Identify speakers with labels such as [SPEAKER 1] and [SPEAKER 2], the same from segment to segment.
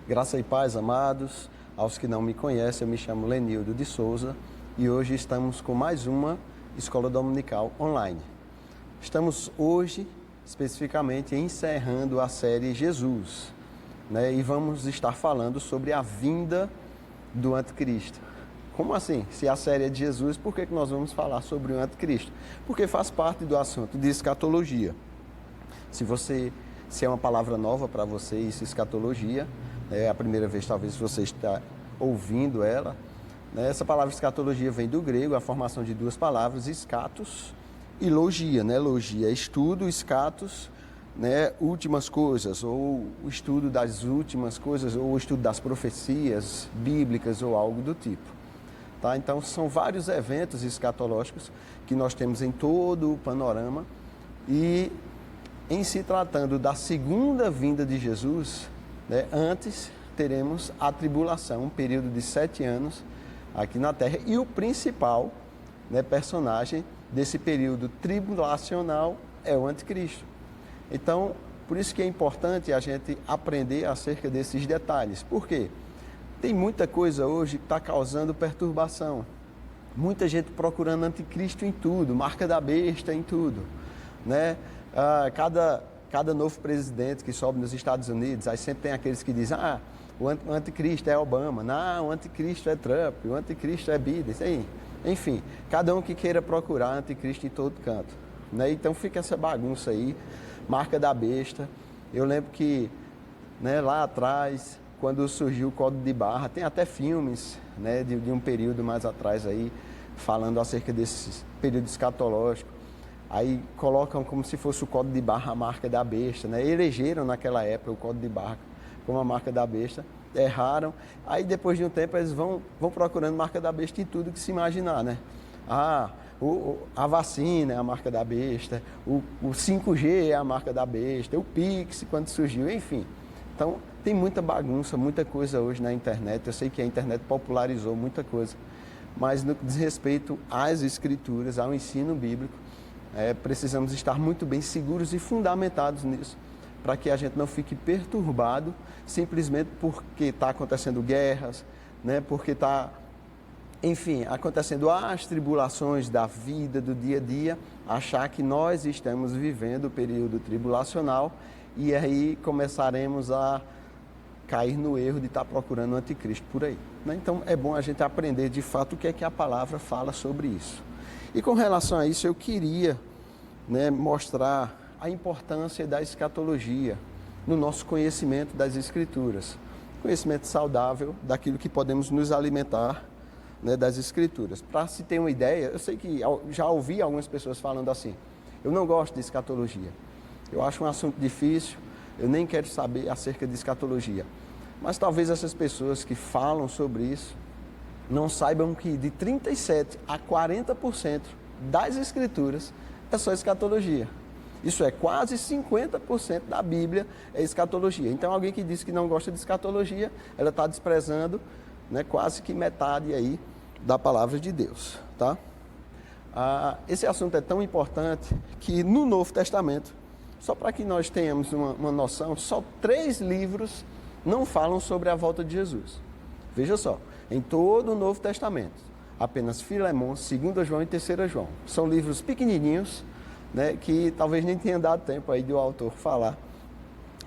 [SPEAKER 1] Graça e paz, amados. Aos que não me conhecem, eu me chamo Lenildo de Souza e hoje estamos com mais uma Escola Dominical online. Estamos hoje, especificamente, encerrando a série Jesus, né? E vamos estar falando sobre a vinda do Anticristo. Como assim? Se a série é de Jesus, por que nós vamos falar sobre o Anticristo? Porque faz parte do assunto de escatologia. Se é uma palavra nova para você, isso, escatologia, é a primeira vez talvez você está ouvindo ela, né? Essa palavra escatologia vem do grego, a formação de duas palavras, escatos e logia, né? Logia é estudo, escatos, né? Últimas coisas, ou o estudo das últimas coisas, ou o estudo das profecias bíblicas ou algo do tipo. Tá? Então são vários eventos escatológicos que nós temos em todo o panorama e em se tratando da segunda vinda de Jesus, né, antes teremos a tribulação, um período de 7 anos aqui na Terra, e o principal, né, personagem desse período tribulacional é o Anticristo. Então, por isso que é importante a gente aprender acerca desses detalhes. Por quê? Tem muita coisa hoje que está causando perturbação. Muita gente procurando Anticristo em tudo, marca da besta em tudo, né? Cada novo presidente que sobe nos Estados Unidos, aí sempre tem aqueles que dizem, o anticristo é Obama, não, o anticristo é Trump, o anticristo é Biden, isso aí. Enfim, cada um que queira procurar anticristo em todo canto, né? Então fica essa bagunça aí, marca da besta. Eu lembro que, né, lá atrás, quando surgiu o Código de Barra, tem até filmes, né, de um período mais atrás aí, falando acerca desse período escatológico. Aí colocam como se fosse o Código de Barra a marca da besta, né? Elegeram naquela época o Código de Barra como a marca da besta, erraram. Aí depois de um tempo eles vão procurando marca da besta em tudo que se imaginar, né? A vacina é a marca da besta, o 5G é a marca da besta, o Pix quando surgiu, enfim. Então tem muita bagunça, muita coisa hoje na internet. Eu sei que a internet popularizou muita coisa, mas no que diz respeito às escrituras, ao ensino bíblico, precisamos estar muito bem seguros e fundamentados nisso, para que a gente não fique perturbado simplesmente porque está acontecendo guerras, né? Porque está, enfim, acontecendo as tribulações da vida, do dia a dia, achar que nós estamos vivendo o período tribulacional e aí começaremos a cair no erro de estar procurando o anticristo por aí, né? Então é bom a gente aprender de fato o que é que a palavra fala sobre isso. E com relação a isso, eu queria, né, mostrar a importância da escatologia no nosso conhecimento das Escrituras. Conhecimento saudável daquilo que podemos nos alimentar, né, das Escrituras. Para se ter uma ideia, eu sei que já ouvi algumas pessoas falando assim, eu não gosto de escatologia, eu acho um assunto difícil, eu nem quero saber acerca de escatologia. Mas talvez essas pessoas que falam sobre isso não saibam que de 37% a 40% das escrituras é só escatologia. Isso é, quase 50% da Bíblia é escatologia. Então alguém que diz que não gosta de escatologia, ela está desprezando, né, quase que metade aí da palavra de Deus, tá? Esse assunto é tão importante que no Novo Testamento, só para que nós tenhamos uma noção, só 3 livros não falam sobre a volta de Jesus. Veja só, em todo o Novo Testamento, apenas Filemão, 2 João e 3 João. São livros pequenininhos, né, que talvez nem tenha dado tempo aí do autor falar,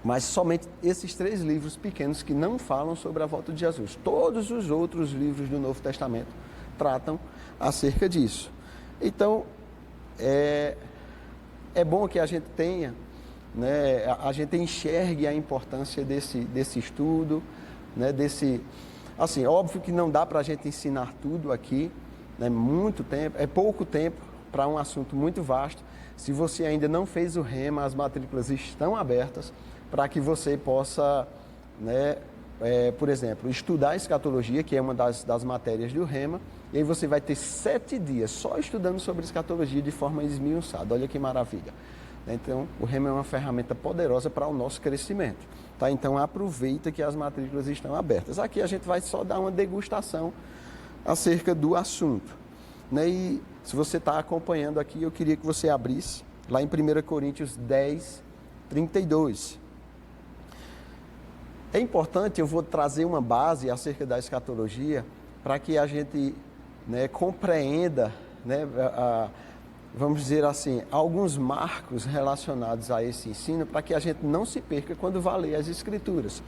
[SPEAKER 1] mas somente esses 3 livros pequenos que não falam sobre a volta de Jesus. Todos os outros livros do Novo Testamento tratam acerca disso. Então, é bom que a gente tenha, né, a gente enxergue a importância desse estudo, né, assim, óbvio que não dá para a gente ensinar tudo aqui, né, muito tempo, é pouco tempo para um assunto muito vasto. Se você ainda não fez o Rema, as matrículas estão abertas para que você possa, né, por exemplo, estudar a escatologia, que é uma das matérias do Rema, e aí você vai ter 7 dias só estudando sobre escatologia de forma esmiuçada. Olha que maravilha. Então, o Rema é uma ferramenta poderosa para o nosso crescimento, tá? Então, aproveita que as matrículas estão abertas. Aqui a gente vai só dar uma degustação acerca do assunto, né? E se você está acompanhando aqui, eu queria que você abrisse lá em 1 Coríntios 10, 32. É importante, eu vou trazer uma base acerca da escatologia para que a gente, né, compreenda, né, vamos dizer assim, alguns marcos relacionados a esse ensino para que a gente não se perca quando vá ler as Escrituras.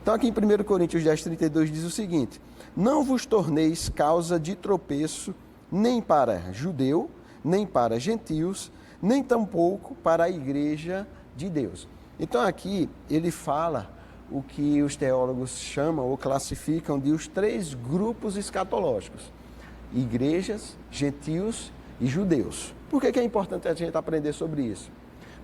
[SPEAKER 1] Então aqui em 1 Coríntios 10:32 diz o seguinte: não vos torneis causa de tropeço nem para judeu, nem para gentios, nem tampouco para a igreja de Deus. Então aqui ele fala o que os teólogos chamam ou classificam de os 3 grupos escatológicos: igrejas, gentios e judeus. Por que é importante a gente aprender sobre isso?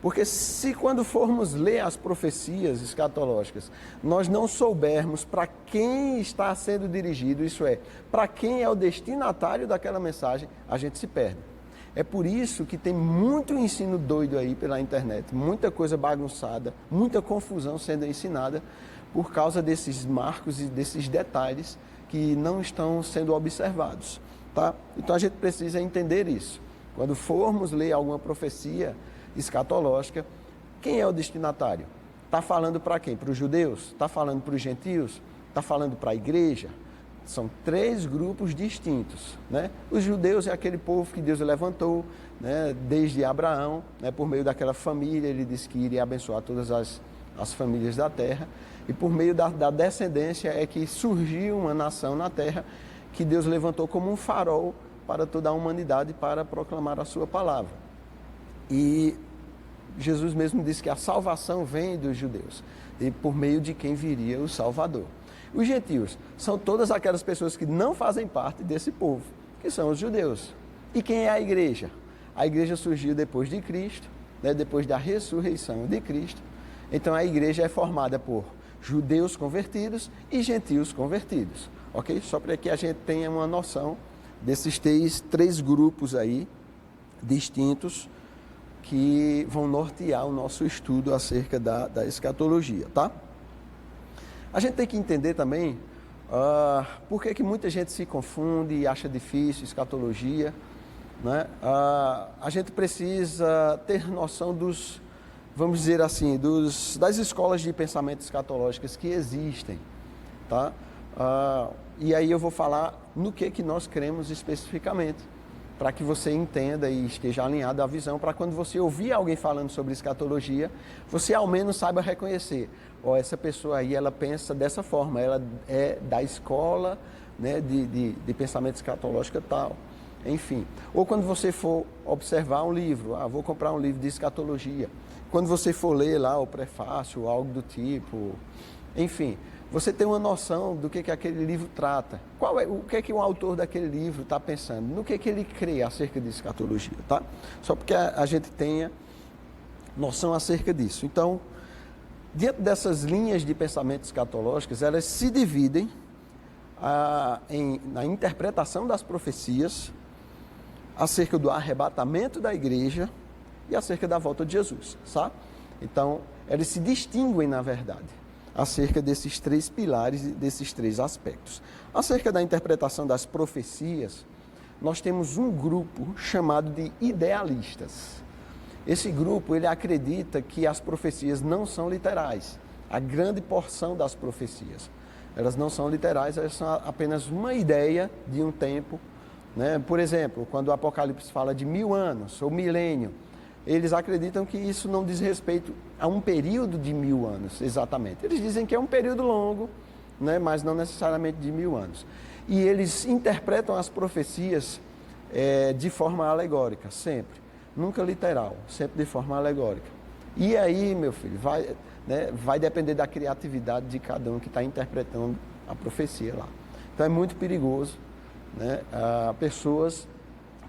[SPEAKER 1] Porque se quando formos ler as profecias escatológicas, nós não soubermos para quem está sendo dirigido, isso é, para quem é o destinatário daquela mensagem, a gente se perde. É por isso que tem muito ensino doido aí pela internet, muita coisa bagunçada, muita confusão sendo ensinada por causa desses marcos e desses detalhes que não estão sendo observados, tá? Então a gente precisa entender isso. Quando formos ler alguma profecia escatológica, quem é o destinatário? Está falando para quem? Para os judeus? Está falando para os gentios? Está falando para a igreja? São 3 grupos distintos, né? Os judeus é aquele povo que Deus levantou, né, desde Abraão, né, por meio daquela família. Ele disse que iria abençoar todas as famílias da terra, e por meio da descendência é que surgiu uma nação na terra que Deus levantou como um farol para toda a humanidade para proclamar a sua palavra. E Jesus mesmo disse que a salvação vem dos judeus, e por meio de quem viria o Salvador. Os gentios são todas aquelas pessoas que não fazem parte desse povo, que são os judeus. E quem é a igreja? A igreja surgiu depois de Cristo, né, depois da ressurreição de Cristo. Então a igreja é formada por judeus convertidos e gentios convertidos, ok? Só para que a gente tenha uma noção desses 3 grupos aí distintos que vão nortear o nosso estudo acerca da escatologia, tá? A gente tem que entender também por que muita gente se confunde e acha difícil escatologia, né? A gente precisa ter noção dos, vamos dizer assim, das escolas de pensamento escatológicas que existem, tá? E aí eu vou falar no que nós cremos especificamente, para que você entenda e esteja alinhado à visão, para quando você ouvir alguém falando sobre escatologia, você ao menos saiba reconhecer: essa pessoa aí, ela pensa dessa forma, ela é da escola, né, de pensamento escatológico tal, enfim. Ou quando você for observar um livro, vou comprar um livro de escatologia, quando você for ler lá o prefácio, algo do tipo, enfim, você tem uma noção do que aquele livro trata. O que o autor daquele livro está pensando, no que ele crê acerca de escatologia, tá? Só porque a gente tenha noção acerca disso. Então, diante dessas linhas de pensamento escatológicas, elas se dividem na interpretação das profecias acerca do arrebatamento da igreja e acerca da volta de Jesus, sabe? Então, eles se distinguem, na verdade, acerca desses 3 pilares, desses 3 aspectos. Acerca da interpretação das profecias, nós temos um grupo chamado de idealistas. Esse grupo, ele acredita que as profecias não são literais. A grande porção das profecias, elas não são literais, elas são apenas uma ideia de um tempo, né? Por exemplo, quando o Apocalipse fala de 1000 anos ou milênio, eles acreditam que isso não diz respeito a um período de 1000 anos, exatamente. Eles dizem que é um período longo, né, mas não necessariamente de 1000 anos. E eles interpretam as profecias de forma alegórica, sempre. Nunca literal, sempre de forma alegórica. E aí, meu filho, vai depender da criatividade de cada um que está interpretando a profecia lá. Então é muito perigoso, né, pessoas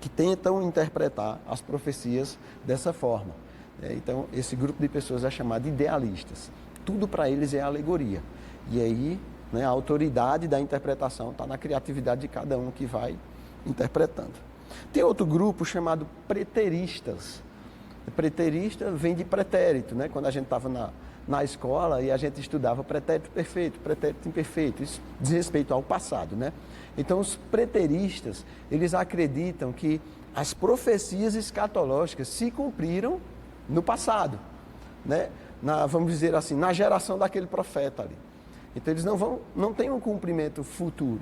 [SPEAKER 1] que tentam interpretar as profecias dessa forma. Então, esse grupo de pessoas é chamado de idealistas. Tudo para eles é alegoria. E aí, né, a autoridade da interpretação está na criatividade de cada um que vai interpretando. Tem outro grupo chamado preteristas. Preterista vem de pretérito, né? Quando a gente estava na escola e a gente estudava pretérito perfeito, pretérito imperfeito, isso diz respeito ao passado, né? Então, os preteristas, eles acreditam que as profecias escatológicas se cumpriram no passado, né? Vamos dizer assim, na geração daquele profeta ali. Então eles não têm um cumprimento futuro.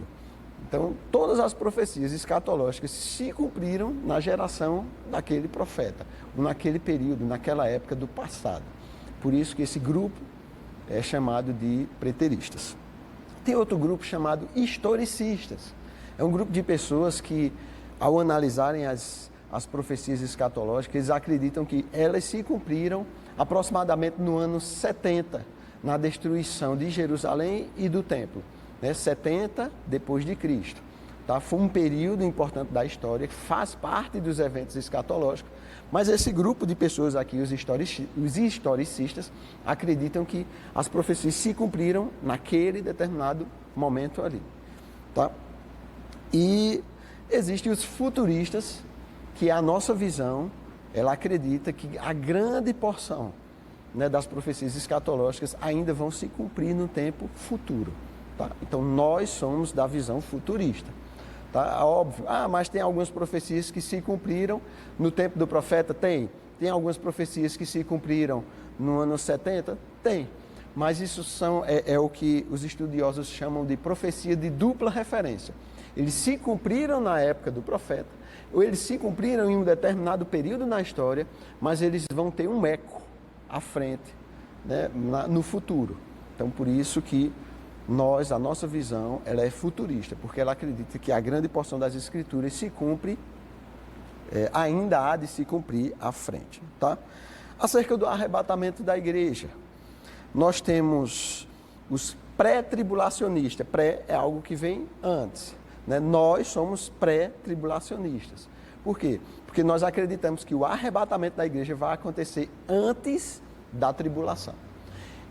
[SPEAKER 1] Então todas as profecias escatológicas se cumpriram na geração daquele profeta, naquele período, naquela época do passado. Por isso que esse grupo é chamado de preteristas. Tem outro grupo chamado historicistas. É um grupo de pessoas que, ao analisarem as profecias escatológicas, eles acreditam que elas se cumpriram aproximadamente no ano 70, na destruição de Jerusalém e do templo, né? 70 depois de Cristo. Tá? Foi um período importante da história que faz parte dos eventos escatológicos, mas esse grupo de pessoas aqui, os historicistas, acreditam que as profecias se cumpriram naquele determinado momento ali. Tá? E existem os futuristas, que a nossa visão, ela acredita que a grande porção, né, das profecias escatológicas ainda vão se cumprir no tempo futuro. Tá? Então nós somos da visão futurista. Tá? Óbvio, mas tem algumas profecias que se cumpriram no tempo do profeta? Tem. Tem algumas profecias que se cumpriram no ano 70? Tem. Mas isso é o que os estudiosos chamam de profecia de dupla referência. Eles se cumpriram na época do profeta, ou eles se cumpriram em um determinado período na história, mas eles vão ter um eco à frente, né, no futuro. Então, por isso que a nossa visão, ela é futurista, porque ela acredita que a grande porção das escrituras se cumpre, ainda há de se cumprir à frente. Tá? Acerca do arrebatamento da igreja, nós temos os pré-tribulacionistas. Pré é algo que vem antes, né? Nós somos pré-tribulacionistas. Por quê? Porque nós acreditamos que o arrebatamento da igreja vai acontecer antes da tribulação.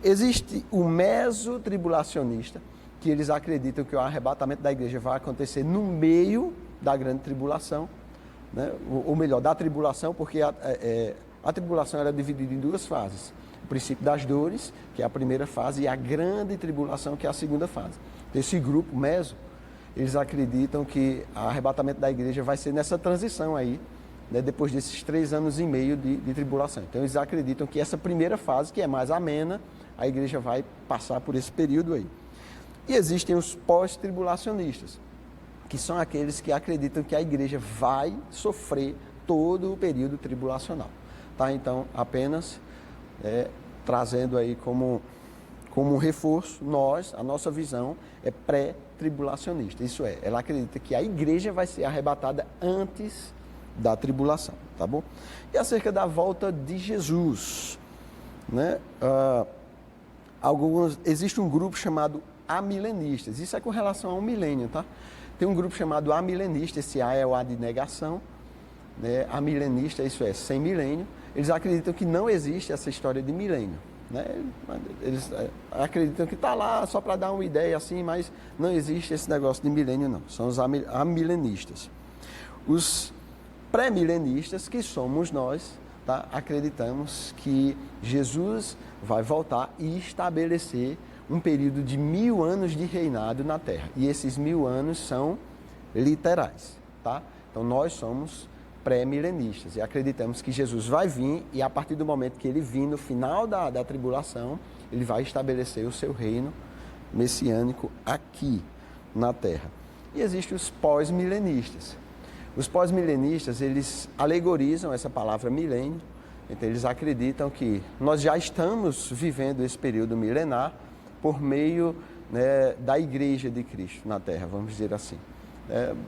[SPEAKER 1] Existe o mesotribulacionista, que eles acreditam que o arrebatamento da igreja vai acontecer no meio da grande tribulação, né? Ou melhor, da tribulação, porque a tribulação era dividida em duas fases. O princípio das dores, que é a primeira fase, e a grande tribulação, que é a segunda fase. Esse grupo meso, eles acreditam que o arrebatamento da igreja vai ser nessa transição aí, né, depois desses 3 anos e meio de tribulação. Então eles acreditam que essa primeira fase, que é mais amena, a igreja vai passar por esse período aí. E existem os pós-tribulacionistas, que são aqueles que acreditam que a igreja vai sofrer todo o período tribulacional. Tá? Então, apenas trazendo aí como um reforço, a nossa visão é pré-tribulacionista. Isso é, ela acredita que a igreja vai ser arrebatada antes da tribulação, tá bom? E acerca da volta de Jesus, né? Existe um grupo chamado amilenistas. Isso é com relação ao milênio, tá? Tem um grupo chamado amilenista, esse A é o A de negação, né? Amilenista, isso é, sem milênio. Eles acreditam que não existe essa história de milênio, né? Eles acreditam que está lá só para dar uma ideia assim, mas não existe esse negócio de milênio, não. São os amilenistas. Os pré-milenistas, que somos nós, tá? Acreditamos que Jesus vai voltar e estabelecer um período de 1000 anos de reinado na Terra. E esses 1000 anos são literais, tá? Então nós somos pré-milenistas e acreditamos que Jesus vai vir e a partir do momento que ele vir no final da tribulação, ele vai estabelecer o seu reino messiânico aqui na Terra. E existem os pós-milenistas. Os pós-milenistas, eles alegorizam essa palavra milênio, então eles acreditam que nós já estamos vivendo esse período milenar por meio, né, da igreja de Cristo na Terra, vamos dizer assim.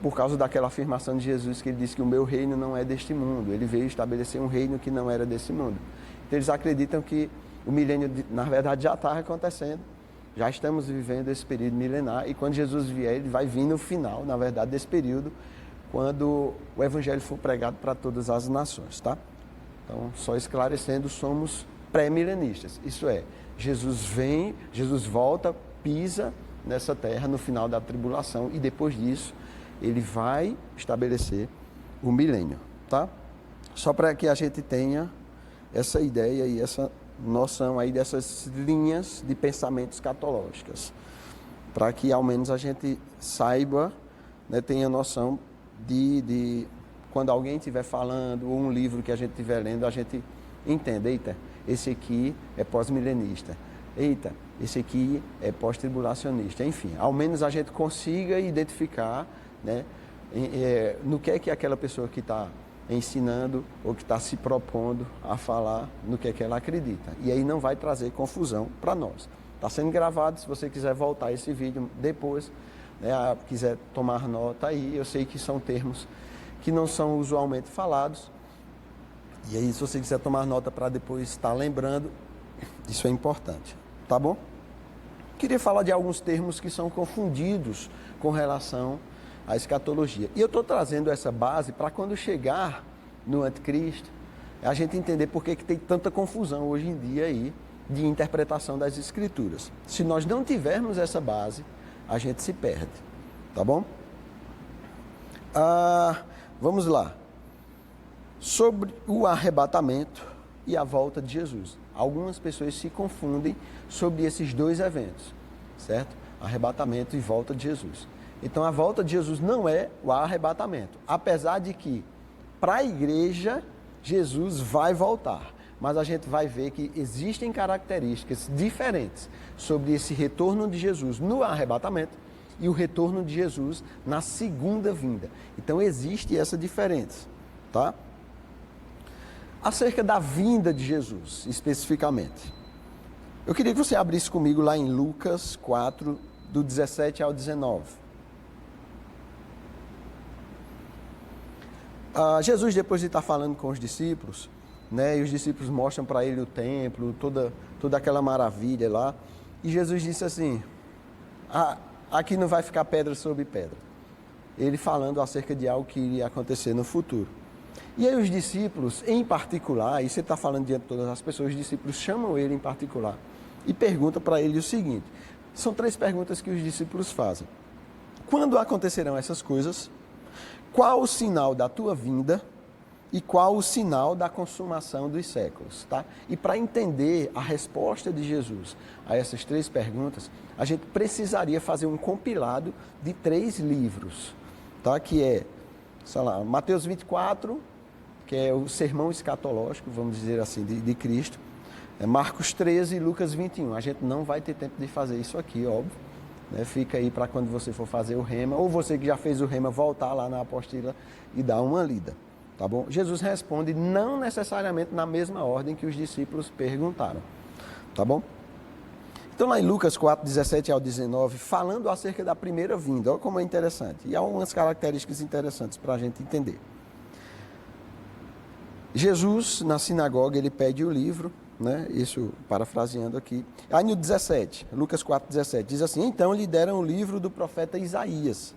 [SPEAKER 1] Por causa daquela afirmação de Jesus que ele disse que o meu reino não é deste mundo, ele veio estabelecer um reino que não era desse mundo. Então eles acreditam que o milênio, na verdade, já está acontecendo, já estamos vivendo esse período milenar e quando Jesus vier, ele vai vir no final, na verdade, desse período, quando o evangelho for pregado para todas as nações, tá? Então, só esclarecendo, somos pré-milenistas, isso é, Jesus vem, Jesus volta, pisa nessa terra no final da tribulação e depois disso ele vai estabelecer o milênio, tá? Só para que a gente tenha essa ideia e essa noção aí dessas linhas de pensamento escatológicas, para que ao menos a gente saiba, né, tenha noção de quando alguém estiver falando ou um livro que a gente estiver lendo, a gente entenda, eita, esse aqui é pós-milenista, eita, esse aqui é pós-tribulacionista. Enfim, ao menos a gente consiga identificar, né, no que é que aquela pessoa que está ensinando ou que está se propondo a falar, no que é que ela acredita. E aí não vai trazer confusão para nós. Está sendo gravado, se você quiser voltar esse vídeo depois, né, quiser tomar nota aí, eu sei que são termos que não são usualmente falados. E aí, se você quiser tomar nota para depois estar lembrando, isso é importante, tá bom? Queria falar de alguns termos que são confundidos com relação à escatologia. E eu estou trazendo essa base para quando chegar no anticristo, a gente entender por que tem tanta confusão hoje em dia aí de interpretação das escrituras. Se nós não tivermos essa base, a gente se perde, tá bom? Vamos lá. Sobre o arrebatamento e a volta de Jesus. Algumas pessoas se confundem sobre esses dois eventos, certo? Arrebatamento e volta de Jesus. Então, a volta de Jesus não é o arrebatamento, apesar de que, para a igreja, Jesus vai voltar. Mas a gente vai ver que existem características diferentes sobre esse retorno de Jesus no arrebatamento e o retorno de Jesus na segunda vinda. Então, existe essa diferença, tá? Acerca da vinda de Jesus, especificamente. Eu queria que você abrisse comigo lá em Lucas 4, do 17 ao 19. Jesus, depois de estar falando com os discípulos, né, e os discípulos mostram para ele o templo, toda aquela maravilha lá, e Jesus disse assim, aqui não vai ficar pedra sobre pedra. Ele falando acerca de algo que iria acontecer no futuro. E aí os discípulos, em particular, e você está falando diante de todas as pessoas, os discípulos chamam ele em particular e perguntam para ele o seguinte, são 3 perguntas que os discípulos fazem. Quando acontecerão essas coisas? Qual o sinal da tua vinda? E qual o sinal da consumação dos séculos? Tá? E para entender a resposta de Jesus a essas 3 perguntas, a gente precisaria fazer um compilado de 3 livros, tá? Que é, sei lá, Mateus 24, que é o sermão escatológico, vamos dizer assim, de Cristo, Marcos 13 e Lucas 21. A gente não vai ter tempo de fazer isso aqui, óbvio, né? Fica aí para quando você for fazer o rema, ou você que já fez o rema, voltar lá na apostila e dar uma lida, tá bom? Jesus responde não necessariamente na mesma ordem que os discípulos perguntaram, tá bom? Então lá em Lucas 4, 17 ao 19, falando acerca da primeira vinda, olha como é interessante, e há algumas características interessantes para a gente entender. Jesus, na sinagoga, ele pede o livro, né? Isso parafraseando aqui. Aí no 17, Lucas 4, 17, diz assim, então lhe deram o livro do profeta Isaías.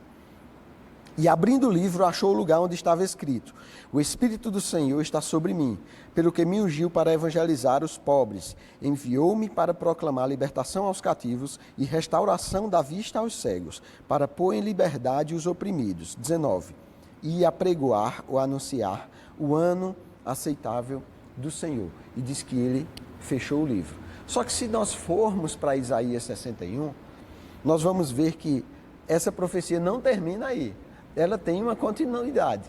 [SPEAKER 1] E abrindo o livro, achou o lugar onde estava escrito, o Espírito do Senhor está sobre mim, pelo que me ungiu para evangelizar os pobres, enviou-me para proclamar libertação aos cativos e restauração da vista aos cegos, para pôr em liberdade os oprimidos. 19, e apregoar ou anunciar o ano aceitável do Senhor. E diz que ele fechou o livro. Só que se nós formos para Isaías 61, nós vamos ver que essa profecia não termina aí. Ela tem uma continuidade.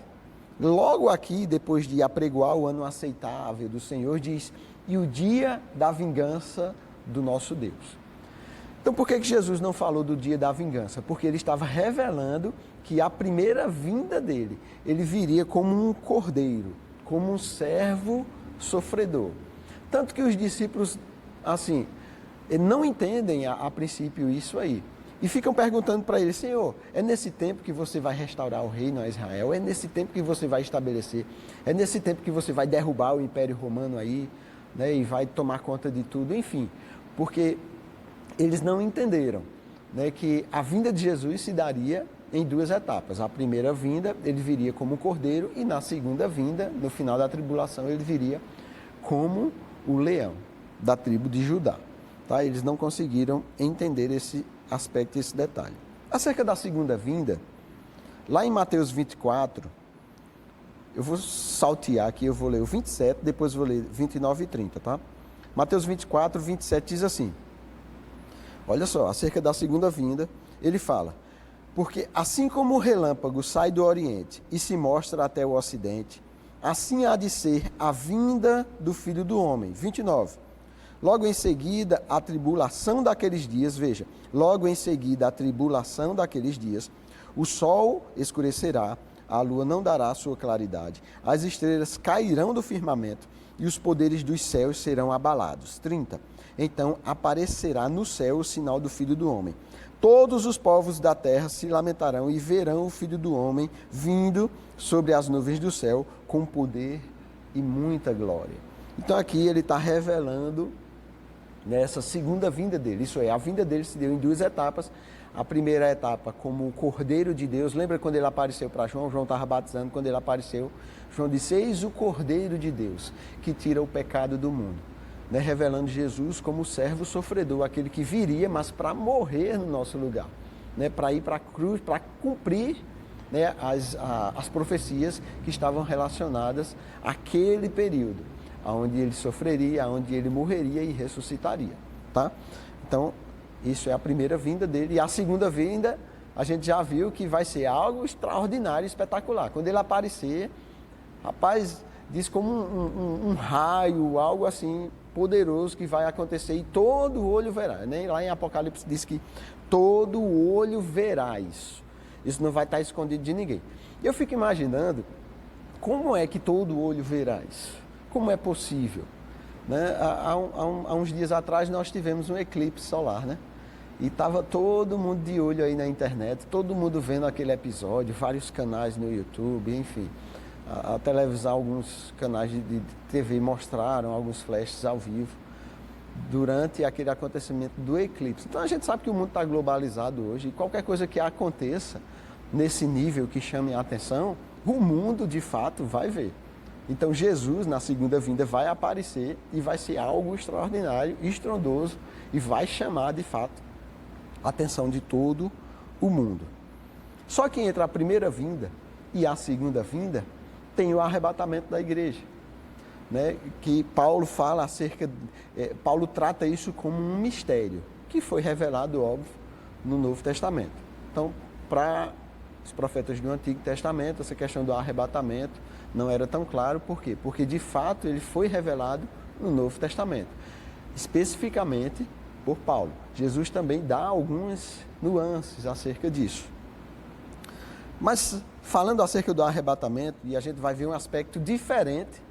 [SPEAKER 1] Logo aqui, depois de apregoar o ano aceitável do Senhor, diz, e o dia da vingança do nosso Deus. Então, por que Jesus não falou do dia da vingança? Porque ele estava revelando que a primeira vinda dele, ele viria como um cordeiro, como um servo sofredor. Tanto que os discípulos, assim, não entendem a princípio isso aí. E ficam perguntando para ele, Senhor, é nesse tempo que você vai restaurar o reino a Israel? É nesse tempo que você vai estabelecer? É nesse tempo que você vai derrubar o Império Romano aí, né, e vai tomar conta de tudo? Enfim, porque eles não entenderam, né, que a vinda de Jesus se daria em 2 etapas. A primeira vinda, ele viria como um cordeiro, e na segunda vinda, no final da tribulação, ele viria como o leão da tribo de Judá. Tá? Eles não conseguiram entender esse aspecto, esse detalhe. Acerca da segunda vinda, lá em Mateus 24, eu vou saltear aqui, eu vou ler o 27, depois vou ler 29 e 30, tá? Mateus 24, 27 diz assim, olha só, acerca da segunda vinda, ele fala, porque assim como o relâmpago sai do Oriente e se mostra até o Ocidente, assim há de ser a vinda do Filho do Homem. 29. Logo em seguida, a tribulação daqueles dias, veja, logo em seguida a tribulação daqueles dias, o sol escurecerá, a lua não dará sua claridade, as estrelas cairão do firmamento e os poderes dos céus serão abalados. 30. Então aparecerá no céu o sinal do Filho do Homem. Todos os povos da terra se lamentarão e verão o Filho do Homem vindo sobre as nuvens do céu com poder e muita glória. Então aqui ele está revelando nessa segunda vinda dele, isso é, a vinda dele se deu em duas etapas. A primeira etapa como o Cordeiro de Deus, lembra quando ele apareceu para João? João estava batizando, quando ele apareceu, João disse, eis o Cordeiro de Deus, que tira o pecado do mundo. Né? Revelando Jesus como o servo sofredor, aquele que viria, mas para morrer no nosso lugar. Né? Para ir para a cruz, para cumprir, né, as profecias que estavam relacionadas àquele período, onde ele sofreria, onde ele morreria e ressuscitaria. Tá? Então, isso é a primeira vinda dele. E a segunda vinda, a gente já viu que vai ser algo extraordinário, espetacular. Quando ele aparecer, rapaz, diz como um raio, algo assim poderoso que vai acontecer e todo olho verá. Né? Lá em Apocalipse diz que todo olho verá isso. Isso não vai estar escondido de ninguém. E eu fico imaginando como é que todo olho verá isso. Como é possível? Né? Há uns dias atrás nós tivemos um eclipse solar, né? E estava todo mundo de olho aí na internet, todo mundo vendo aquele episódio, vários canais no YouTube, enfim. A televisão, alguns canais de TV mostraram alguns flashes ao vivo durante aquele acontecimento do eclipse. Então a gente sabe que o mundo está globalizado hoje e qualquer coisa que aconteça nesse nível que chame a atenção, o mundo de fato vai ver. Então Jesus, na segunda vinda, vai aparecer e vai ser algo extraordinário, estrondoso e vai chamar de fato a atenção de todo o mundo. Só que entre a primeira vinda e a segunda vinda, tem o arrebatamento da igreja. Né? Que Paulo fala acerca, Paulo trata isso como um mistério, que foi revelado, óbvio, no Novo Testamento. Então, para os profetas do Antigo Testamento, essa questão do arrebatamento não era tão claro. Por quê? Porque, de fato, ele foi revelado no Novo Testamento, especificamente por Paulo. Jesus também dá algumas nuances acerca disso. Mas, falando acerca do arrebatamento, e a gente vai ver um aspecto diferente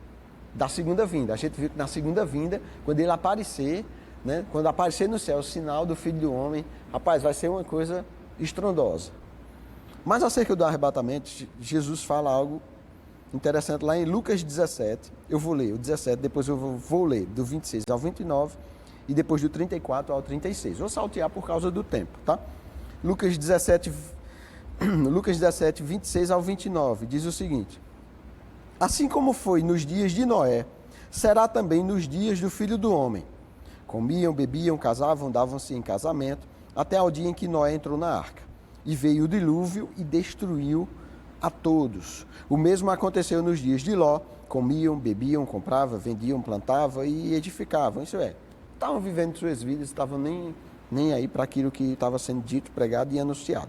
[SPEAKER 1] da segunda vinda. A gente viu que na segunda vinda, quando ele aparecer, né, quando aparecer no céu o sinal do Filho do Homem, rapaz, vai ser uma coisa estrondosa. Mas acerca do arrebatamento, Jesus fala algo interessante lá em Lucas 17. Eu vou ler o 17, depois eu vou ler do 26 ao 29 e depois do 34 ao 36. Vou saltear por causa do tempo, tá? Lucas 17, 26 ao 29, diz o seguinte: assim como foi nos dias de Noé, será também nos dias do Filho do Homem. Comiam, bebiam, casavam, davam-se em casamento, até ao dia em que Noé entrou na arca. E veio o dilúvio e destruiu a todos. O mesmo aconteceu nos dias de Ló. Comiam, bebiam, compravam, vendiam, plantavam e edificavam. Isso é, estavam vivendo suas vidas, estavam nem aí para aquilo que estava sendo dito, pregado e anunciado.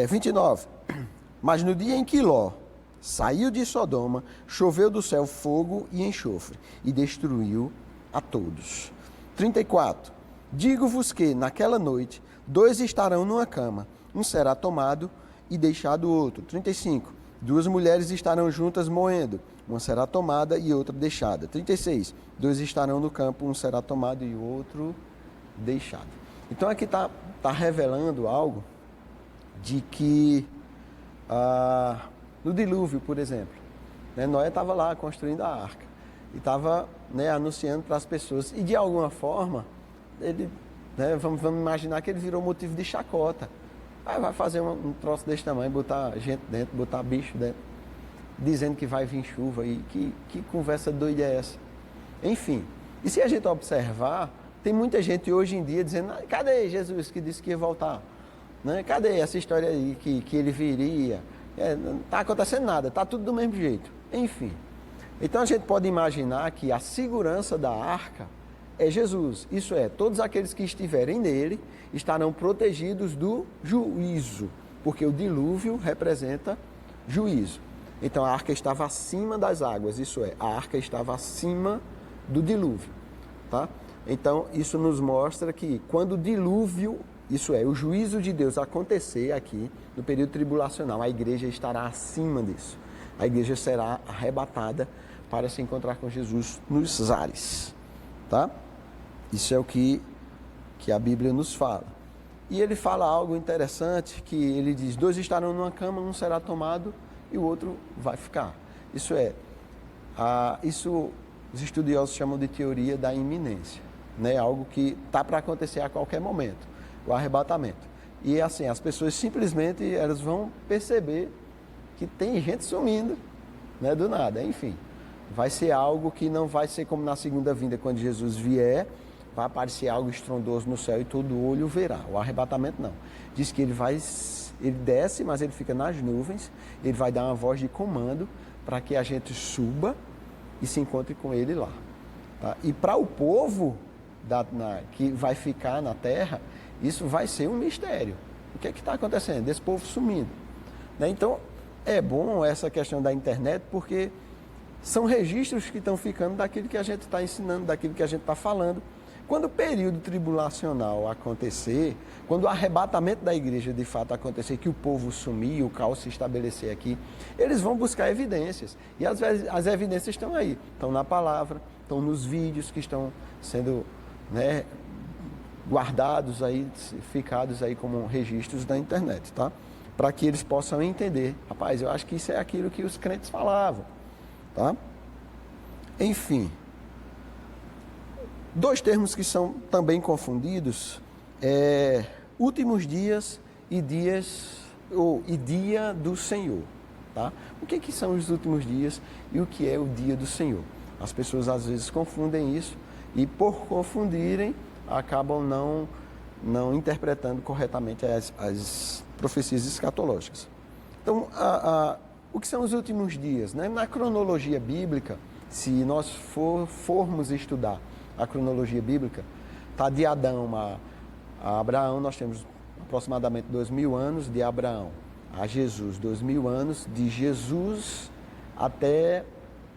[SPEAKER 1] 29. Mas no dia em que Ló saiu de Sodoma, choveu do céu fogo e enxofre, e destruiu a todos. 34. Digo-vos que, naquela noite, 2 estarão numa cama, um será tomado e deixado o outro. 35. 2 mulheres estarão juntas moendo, uma será tomada e outra deixada. 36. 2 estarão no campo, um será tomado e o outro deixado. Então aqui está revelando algo de que no dilúvio, por exemplo, né, Noé estava lá construindo a arca e estava, né, anunciando para as pessoas, e de alguma forma ele, né, vamos imaginar que ele virou motivo de chacota. Vai fazer um troço desse tamanho, botar gente dentro, botar bicho dentro, dizendo que vai vir chuva, e que conversa doida é essa? Enfim, e se a gente observar, tem muita gente hoje em dia dizendo, cadê Jesus que disse que ia voltar? Né? Cadê essa história aí que ele viria? Não está acontecendo nada, está tudo do mesmo jeito. Enfim, então a gente pode imaginar que a segurança da arca é Jesus. Isso é, todos aqueles que estiverem nele estarão protegidos do juízo, porque o dilúvio representa juízo. Então a arca estava acima das águas, isso é, a arca estava acima do dilúvio, tá? Então isso nos mostra que quando o dilúvio, isso é, o juízo de Deus acontecer aqui no período tribulacional, a igreja estará acima disso. A igreja será arrebatada para se encontrar com Jesus nos ares, tá? Isso é o que a Bíblia nos fala. E ele fala algo interessante, que ele diz, 2 estarão numa cama, um será tomado e o outro vai ficar. Isso é, isso os estudiosos chamam de teoria da iminência, né? Algo que está para acontecer a qualquer momento, o arrebatamento. E assim, as pessoas simplesmente elas vão perceber que tem gente sumindo, né, do nada. Enfim, vai ser algo que não vai ser como na segunda vinda, quando Jesus vier, vai aparecer algo estrondoso no céu e todo olho verá. O arrebatamento não. Diz que ele desce, mas ele fica nas nuvens, ele vai dar uma voz de comando para que a gente suba e se encontre com ele lá. Tá? E para o povo que vai ficar na terra, isso vai ser um mistério. O que é que está acontecendo? Esse povo sumindo. Né? Então, é bom essa questão da internet, porque são registros que estão ficando daquilo que a gente está ensinando, daquilo que a gente está falando. Quando o período tribulacional acontecer, quando o arrebatamento da igreja de fato acontecer, que o povo sumir, o caos se estabelecer aqui, eles vão buscar evidências. E às vezes as evidências estão aí, estão na palavra, estão nos vídeos que estão sendo, né, guardados aí, ficados aí como registros da internet, tá? Para que eles possam entender. Rapaz, eu acho que isso é aquilo que os crentes falavam, tá? Enfim. 2 termos que são também confundidos é últimos dias e dia do Senhor, tá? O que são os últimos dias e o que é o dia do Senhor? As pessoas às vezes confundem isso e por confundirem acabam não interpretando corretamente as profecias escatológicas. Então, o que são os últimos dias, né? Na cronologia bíblica, se nós formos estudar a cronologia bíblica, está de Adão a Abraão, nós temos aproximadamente 2000 anos, de Abraão a Jesus, 2000 anos, de Jesus até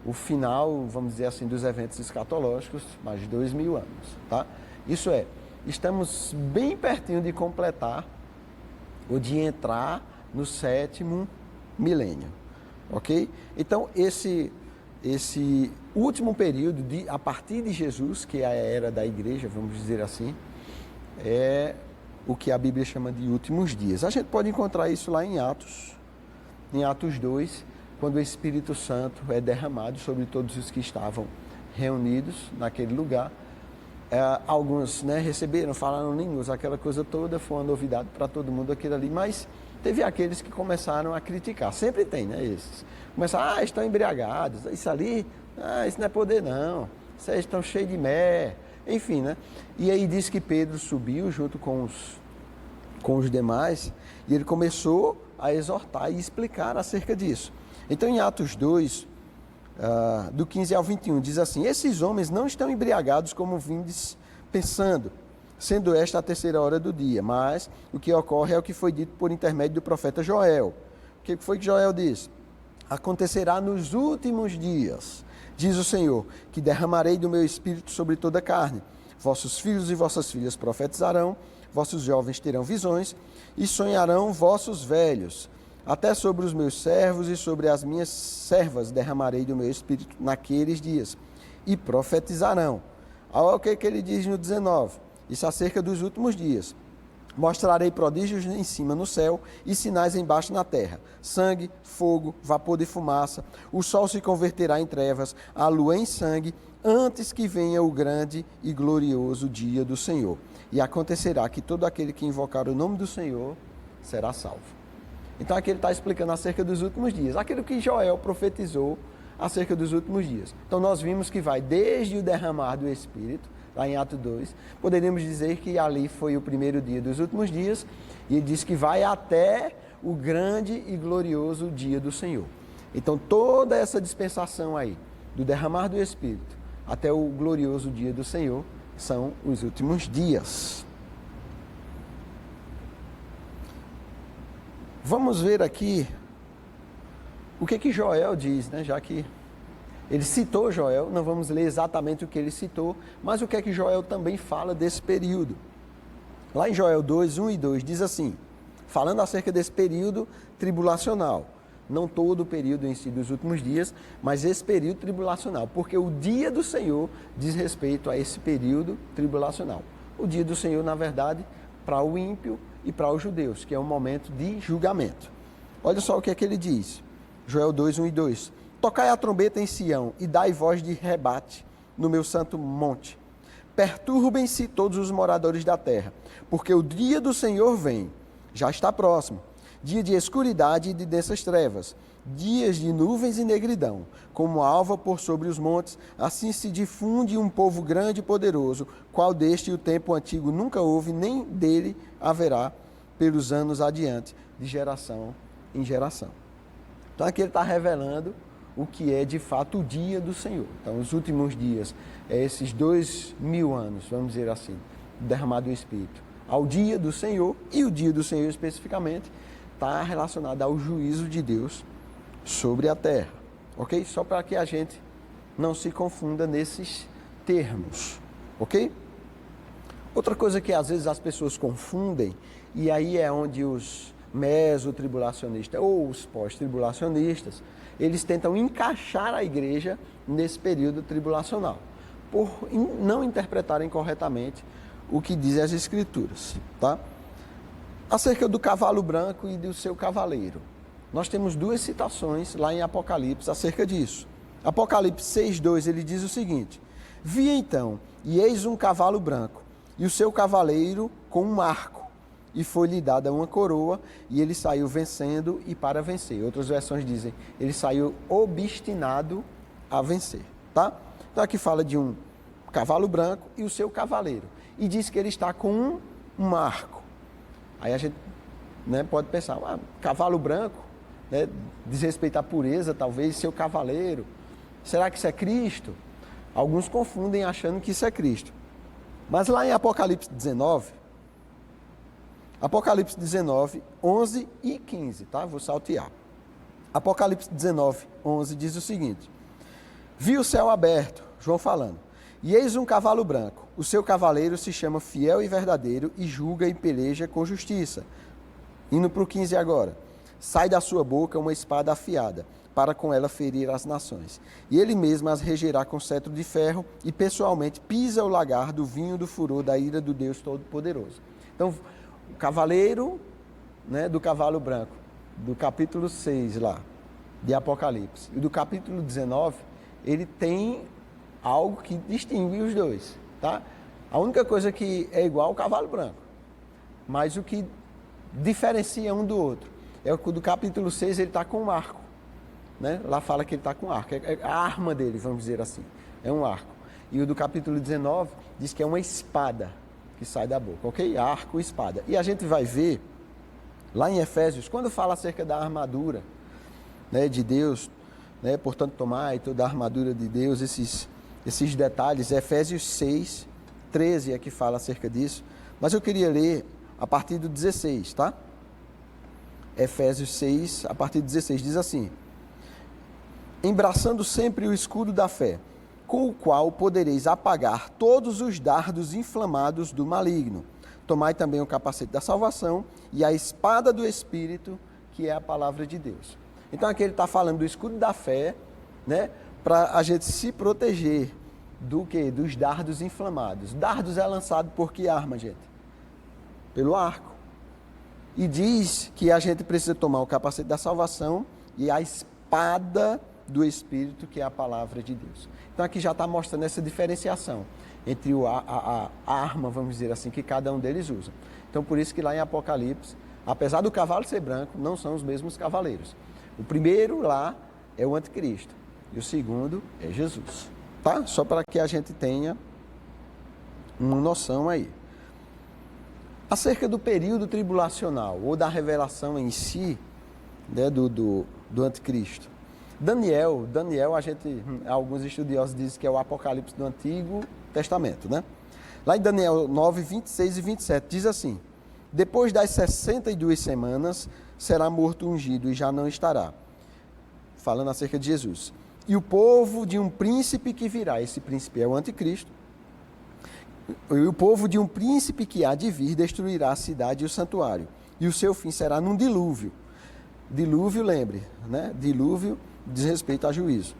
[SPEAKER 1] o final, vamos dizer assim, dos eventos escatológicos, mais de 2000 anos, tá? Isso é, estamos bem pertinho de completar ou de entrar no 7º milênio, ok? Então, esse último período, a partir de Jesus, que é a era da igreja, vamos dizer assim, é o que a Bíblia chama de últimos dias. A gente pode encontrar isso lá em Atos 2, quando o Espírito Santo é derramado sobre todos os que estavam reunidos naquele lugar. Alguns, né, receberam, falaram línguas, aquela coisa toda, foi uma novidade para todo mundo aquilo ali, mas teve aqueles que começaram a criticar, sempre tem, né, esses. Começaram, estão embriagados, isso ali, isso não é poder não, vocês estão cheios de enfim, né. E aí diz que Pedro subiu junto com os demais e ele começou a exortar e explicar acerca disso. Então em Atos 2, do 15 ao 21, diz assim: esses homens não estão embriagados como vindes pensando, sendo esta a 3ª hora do dia, mas o que ocorre é o que foi dito por intermédio do profeta Joel. O que foi que Joel disse? Acontecerá nos últimos dias, diz o Senhor, que derramarei do meu espírito sobre toda a carne. Vossos filhos e vossas filhas profetizarão, vossos jovens terão visões e sonharão vossos velhos. Até sobre os meus servos e sobre as minhas servas derramarei do meu espírito naqueles dias, e profetizarão. Olha o que ele diz no 19, isso acerca dos últimos dias. Mostrarei prodígios em cima no céu e sinais embaixo na terra: sangue, fogo, vapor de fumaça. O sol se converterá em trevas, a lua em sangue, antes que venha o grande e glorioso dia do Senhor. E acontecerá que todo aquele que invocar o nome do Senhor será salvo. Então aqui ele está explicando acerca dos últimos dias, aquilo que Joel profetizou acerca dos últimos dias. Então nós vimos que vai desde o derramar do Espírito, lá em Atos 2, poderíamos dizer que ali foi o primeiro dia dos últimos dias, e ele diz que vai até o grande e glorioso dia do Senhor. Então toda essa dispensação aí, do derramar do Espírito até o glorioso dia do Senhor, são os últimos dias. Vamos ver aqui o que Joel diz, né? Já que ele citou Joel, não vamos ler exatamente o que ele citou, mas o que Joel também fala desse período. Lá em Joel 2, 1 e 2 diz assim, falando acerca desse período tribulacional, não todo o período em si dos últimos dias, mas esse período tribulacional, porque o dia do Senhor diz respeito a esse período tribulacional. O dia do Senhor, na verdade, para o ímpio e para os judeus, que é um momento de julgamento. Olha só o que ele diz, Joel 2, 1 e 2. Tocai a trombeta em Sião e dai voz de rebate no meu santo monte. Perturbem-se todos os moradores da terra, porque o dia do Senhor vem, já está próximo. Dia de escuridade e de densas trevas, dias de nuvens e negridão, como a alva por sobre os montes, assim se difunde um povo grande e poderoso, qual deste o tempo antigo nunca houve, nem dele haverá pelos anos adiante, de geração em geração. Então aqui ele está revelando o que é de fato o dia do Senhor. Então os últimos dias, esses 2000 anos, vamos dizer assim, derramado o Espírito, ao dia do Senhor, e o dia do Senhor especificamente, está relacionado ao juízo de Deus sobre a terra, ok? Só para que a gente não se confunda nesses termos, ok? Outra coisa que às vezes as pessoas confundem, e aí é onde os mesotribulacionistas ou os pós-tribulacionistas, eles tentam encaixar a igreja nesse período tribulacional, por não interpretarem corretamente o que dizem as Escrituras, tá? Acerca do cavalo branco e do seu cavaleiro. Nós temos duas citações lá em Apocalipse acerca disso. Apocalipse 6:2, ele diz o seguinte: Vi então, e eis um cavalo branco, e o seu cavaleiro com um arco, e foi-lhe dada uma coroa, e ele saiu vencendo e para vencer. Outras versões dizem, ele saiu obstinado a vencer, tá? Então aqui fala de um cavalo branco e o seu cavaleiro, e diz que ele está com um arco. Aí a gente, né, pode pensar, cavalo branco, né, diz respeito à pureza, talvez, seu cavaleiro. Será que isso é Cristo? Alguns confundem achando que isso é Cristo. Mas lá em Apocalipse 19, 11 e 15, tá? Vou saltear. Apocalipse 19, 11 diz o seguinte: Vi o céu aberto, João falando, e eis um cavalo branco. O seu cavaleiro se chama Fiel e Verdadeiro e julga e peleja com justiça. Indo para o 15 agora. Sai da sua boca uma espada afiada, para com ela ferir as nações. E ele mesmo as regerá com cetro de ferro e pessoalmente pisa o lagar do vinho do furor da ira do Deus Todo-Poderoso. Então, o cavaleiro, né, do cavalo branco, do capítulo 6 lá, de Apocalipse, e do capítulo 19, ele tem algo que distingue os dois, tá? A única coisa que é igual ao cavalo branco, mas o que diferencia um do outro é o que do capítulo 6 ele está com um arco, né? Lá fala que ele está com um arco, é a arma dele, vamos dizer assim, é um arco. E o do capítulo 19 diz que é uma espada que sai da boca, ok? Arco e espada. E a gente vai ver lá em Efésios, quando fala acerca da armadura, né, de Deus, né? Portanto, tomai toda a armadura de Deus, esses detalhes. Efésios 6, 13 é que fala acerca disso, mas eu queria ler a partir do 16, tá? Efésios 6, a partir do 16, diz assim: embraçando sempre o escudo da fé, com o qual podereis apagar todos os dardos inflamados do maligno. Tomai também o capacete da salvação e a espada do Espírito, que é a palavra de Deus. Então aqui ele está falando do escudo da fé, né? Para a gente se proteger do quê? Dos dardos inflamados. Dardos é lançado por que arma, gente? Pelo arco. E diz que a gente precisa tomar o capacete da salvação e a espada do Espírito, que é a palavra de Deus. Então aqui já está mostrando essa diferenciação entre a arma, vamos dizer assim, que cada um deles usa. Então por isso que lá em Apocalipse, apesar do cavalo ser branco, não são os mesmos cavaleiros. O primeiro lá é o anticristo e o segundo é Jesus, tá? Só para que a gente tenha uma noção aí. Acerca do período tribulacional ou da revelação em si, né, do anticristo. Daniel, alguns estudiosos dizem que é o Apocalipse do Antigo Testamento, né? Lá em Daniel 9, 26 e 27, diz assim: depois das 62 semanas, será morto ungido e já não estará. falando acerca de Jesus. E o povo de um príncipe que virá, esse príncipe é o anticristo, e o povo de um príncipe que há de vir destruirá a cidade e o santuário, e o seu fim será num dilúvio. Dilúvio, lembre, né? Dilúvio diz respeito a juízo.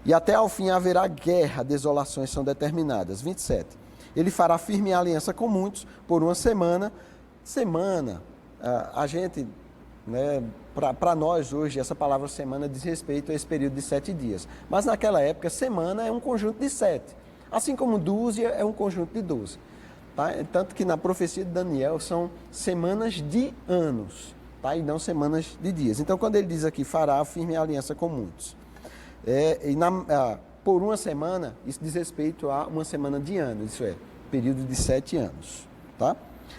[SPEAKER 1] E até ao fim haverá guerra, desolações são determinadas. 27. Ele fará firme aliança com muitos por uma semana. A gente, né, para nós hoje, essa palavra semana diz respeito a esse período de 7 dias. Mas naquela época, semana é um conjunto de 7. Assim como dúzia é um conjunto de 12. Tá? Tanto que na profecia de Daniel são semanas de anos, tá? E não semanas de dias. Então, quando ele diz aqui, fará firme aliança com muitos. Por uma semana, isso diz respeito a uma semana de anos, isso é, período de 7 anos. Tá?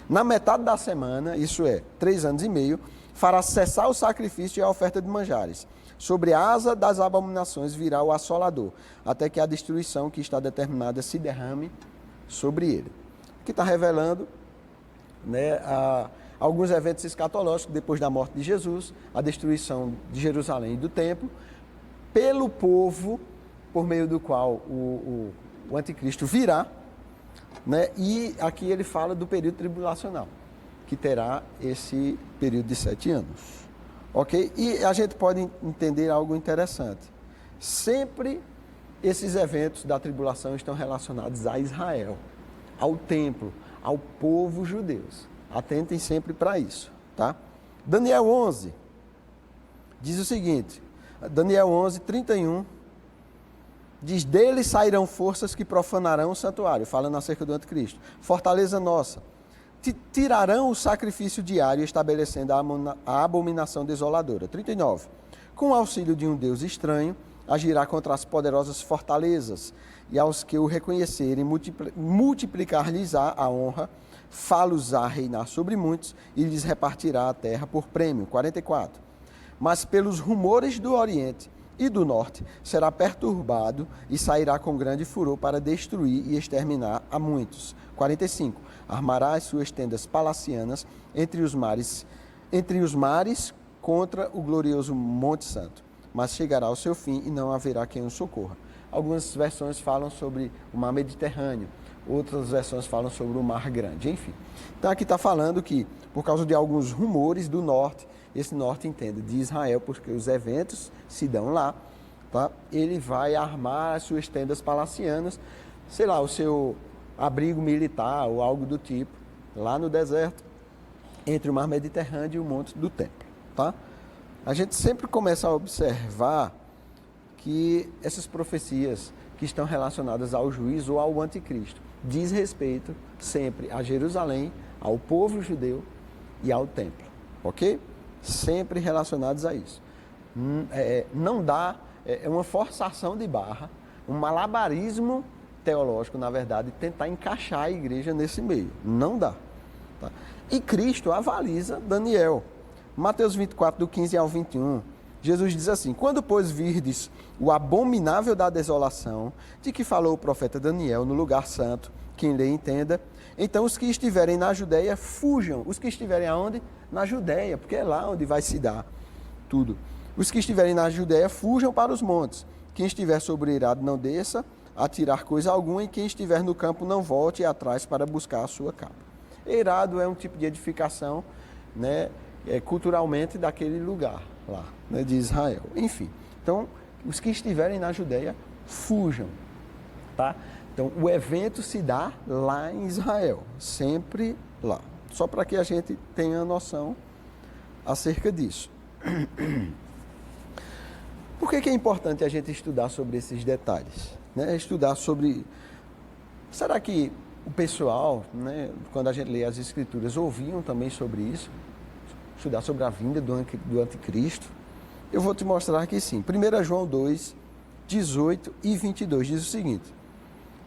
[SPEAKER 1] Na metade da semana, isso é, 3 anos e meio, fará cessar o sacrifício e a oferta de manjares. Sobre a asa das abominações virá o assolador, até que a destruição que está determinada se derrame sobre ele. Aqui está revelando, né, alguns eventos escatológicos depois da morte de Jesus, a destruição de Jerusalém e do templo, pelo povo por meio do qual o anticristo virá, né, e aqui ele fala do período tribulacional, que terá esse período de 7 anos. Ok? E a gente pode entender algo interessante. Sempre esses eventos da tribulação estão relacionados a Israel, ao templo, ao povo judeu. Atentem sempre para isso. Tá? Daniel 11 diz o seguinte, Daniel 11, 31, diz, dele sairão forças que profanarão o santuário, falando acerca do anticristo. Fortaleza nossa. Tirarão o sacrifício diário, estabelecendo a abominação desoladora. 39. Com o auxílio de um Deus estranho, agirá contra as poderosas fortalezas, e aos que o reconhecerem, multiplicar-lhes-á a honra, fá-los-á reinar sobre muitos, e lhes repartirá a terra por prêmio. 44. Mas pelos rumores do Oriente e do Norte, será perturbado e sairá com grande furor para destruir e exterminar a muitos. 45. Armará as suas tendas palacianas entre os mares contra o glorioso Monte Santo, mas chegará ao seu fim e não haverá quem o socorra. Algumas versões falam sobre o mar Mediterrâneo, outras versões falam sobre o mar Grande, enfim. Então aqui está falando que, por causa de alguns rumores do norte, esse norte entende de Israel, porque os eventos se dão lá, tá? Ele vai armar as suas tendas palacianas, sei lá, o seu abrigo militar ou algo do tipo, lá no deserto, entre o mar Mediterrâneo e o Monte do Templo. Tá? A gente sempre começa a observar que essas profecias que estão relacionadas ao juízo ou ao anticristo diz respeito sempre a Jerusalém, ao povo judeu e ao templo. Ok? Sempre relacionados a isso. Não dá, é uma forçação de barra, um malabarismo teológico, na verdade, tentar encaixar a igreja nesse meio. Não dá. Tá? E Cristo avaliza Daniel. Mateus 24, do 15 ao 21, Jesus diz assim, quando, pois, virdes o abominável da desolação, de que falou o profeta Daniel no lugar santo, quem lê entenda, então os que estiverem na Judéia fujam. Os que estiverem aonde? Na Judéia, porque é lá onde vai se dar tudo. Os que estiverem na Judéia fujam para os montes. Quem estiver sobre o eirado não desça a tirar coisa alguma, e quem estiver no campo não volte atrás para buscar a sua capa. Eirado é um tipo de edificação, né, culturalmente daquele lugar lá, né, de Israel. Enfim, então, os que estiverem na Judéia, fujam. Tá? Então, o evento se dá lá em Israel, sempre lá. Só para que a gente tenha noção acerca disso. Por que é importante a gente estudar sobre esses detalhes? Né? Estudar sobre... Será que o pessoal, né, quando a gente lê as Escrituras, ouviam também sobre isso? Estudar sobre a vinda do anticristo? Eu vou te mostrar que sim. 1 João 2, 18 e 22 diz o seguinte.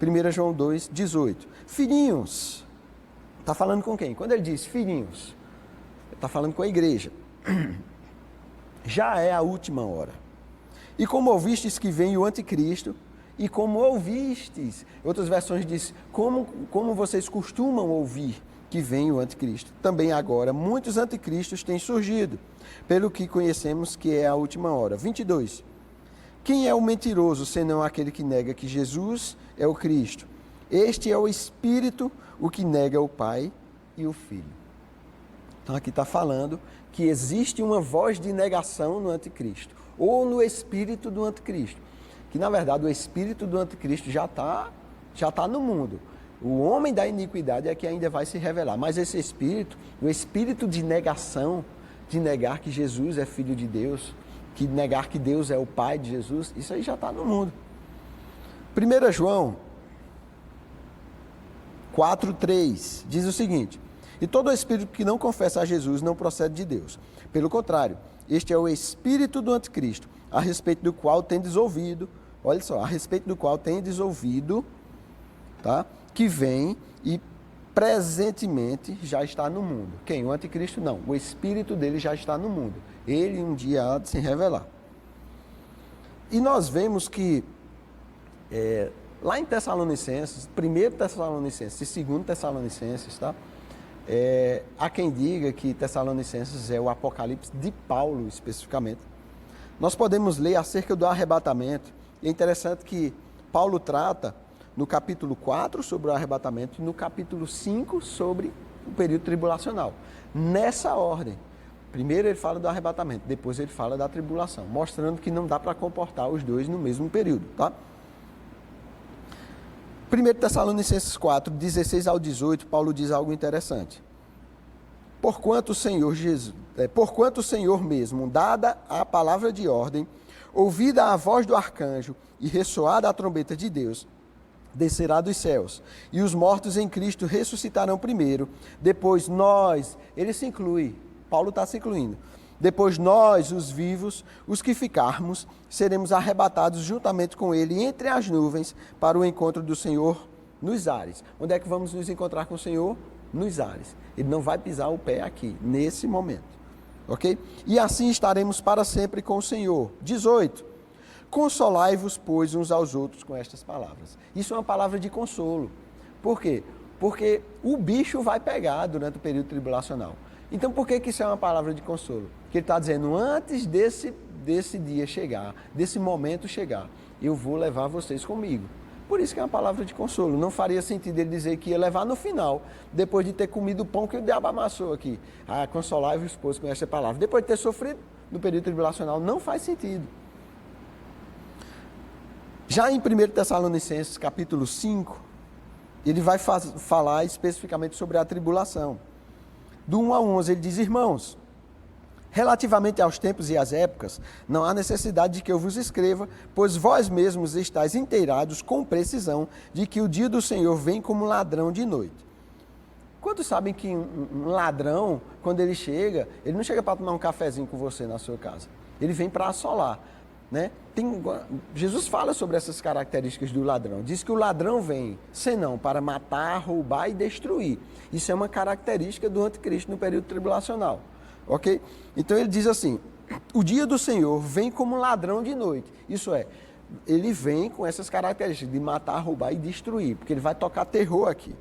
[SPEAKER 1] 1 João 2, 18. Filhinhos. Está falando com quem? Quando ele diz filhinhos, está falando com a igreja. Já é a última hora. E como ouvistes que vem o anticristo, e como ouvistes, outras versões diz, como vocês costumam ouvir que vem o anticristo. Também agora, muitos anticristos têm surgido, pelo que conhecemos que é a última hora. 22. Quem é o mentiroso, senão aquele que nega que Jesus é o Cristo? Este é o Espírito, o que nega o Pai e o Filho. Então aqui está falando que existe uma voz de negação no anticristo, ou no espírito do anticristo. Que na verdade o espírito do anticristo já tá no mundo. O homem da iniquidade é que ainda vai se revelar. Mas esse espírito, o espírito de negação, de negar que Jesus é Filho de Deus, que negar que Deus é o Pai de Jesus, isso aí já está no mundo. 1 João 4,3 diz o seguinte: e todo espírito que não confessa a Jesus não procede de Deus. Pelo contrário, este é o espírito do anticristo, a respeito do qual tendes ouvido, olha só, a respeito do qual tendes ouvido, tá? Que vem e presentemente já está no mundo. Quem? O anticristo não. O espírito dele já está no mundo. Ele um dia há de se revelar. E nós vemos que lá em Tessalonicenses, 1 Tessalonicenses e 2 Tessalonicenses, tá? Há quem diga que Tessalonicenses é o Apocalipse de Paulo especificamente. Nós podemos ler acerca do arrebatamento. E é interessante que Paulo trata no capítulo 4 sobre o arrebatamento e no capítulo 5 sobre o período tribulacional. Nessa ordem. Primeiro ele fala do arrebatamento, depois ele fala da tribulação, mostrando que não dá para comportar os dois no mesmo período, tá? 1 Tessalonicenses 4, 16 ao 18, Paulo diz algo interessante. Porquanto o Senhor mesmo, dada a palavra de ordem, ouvida a voz do arcanjo e ressoada a trombeta de Deus, descerá dos céus, e os mortos em Cristo ressuscitarão primeiro, depois nós, ele se inclui, Paulo está se incluindo, depois nós, os vivos, os que ficarmos, seremos arrebatados juntamente com ele entre as nuvens para o encontro do Senhor nos ares. Onde é que vamos nos encontrar com o Senhor? Nos ares. Ele não vai pisar o pé aqui, nesse momento, ok? E assim estaremos para sempre com o Senhor. 18. Consolai-vos, pois, uns aos outros com estas palavras. Isso é uma palavra de consolo. Por quê? Porque o bicho vai pegar durante o período tribulacional. Então, por que isso é uma palavra de consolo? Porque ele está dizendo, antes desse dia chegar, desse momento chegar, eu vou levar vocês comigo. Por isso que é uma palavra de consolo. Não faria sentido ele dizer que ia levar no final, depois de ter comido o pão que o diabo amassou aqui. Consolai-vos, pois, com essa palavra. Depois de ter sofrido no período tribulacional, não faz sentido. Já em 1 Tessalonicenses, capítulo 5, ele vai falar especificamente sobre a tribulação. Do 1 a 11, ele diz, irmãos, relativamente aos tempos e às épocas, não há necessidade de que eu vos escreva, pois vós mesmos estáis inteirados com precisão de que o dia do Senhor vem como ladrão de noite. Quantos sabem que um ladrão, quando ele chega, ele não chega para tomar um cafezinho com você na sua casa, ele vem para assolar. Né? Jesus fala sobre essas características do ladrão. Diz que o ladrão vem, senão para matar, roubar e destruir. Isso é uma característica do anticristo no período tribulacional. Ok? Então ele diz assim, o dia do Senhor vem como ladrão de noite. Isso é, ele vem com essas características de matar, roubar e destruir, porque ele vai tocar terror aqui.